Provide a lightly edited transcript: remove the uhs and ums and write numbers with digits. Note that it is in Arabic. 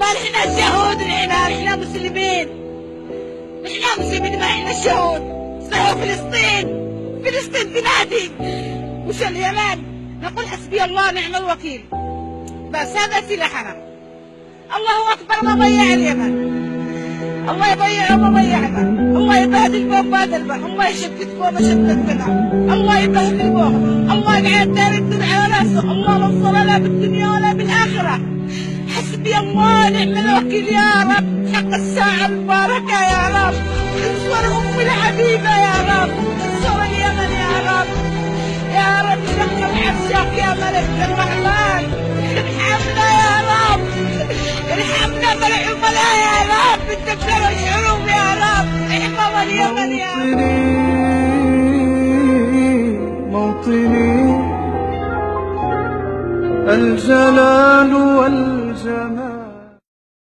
قال احنا شهود، احنا مسلمين، احنا مسلمين، ما احنا شهود. صحوا فلسطين، فلسطين بلادي مش اليمن. نقول حسبي الله ونعم الوكيل، بس هذا سلاحنا. الله اكبر، ما ضيع اليمن، الله يضيع وما ضيعنا، الله يبادل بهم بادل بهم، الله يشتت بهم شتتنا، الله يبهدل بهم، الله يقعد دار الدنيا على راسه، الله لا نصر لا بالدنيا ولا بالاخره. حسبي الله ونعم الوكيل يا رب، حق الساعه المباركه يا رب. انصر امي الحبيبه يا رب، انصر اليمن يا رب، يا رب شكر عرشك يا ملك الرحمن. ارحمنا يا رب، ارحمنا بالعملاء يا رب، تكبر الحروب يا رب، احفظ اليمن يا رب. موطني الجلال والجمال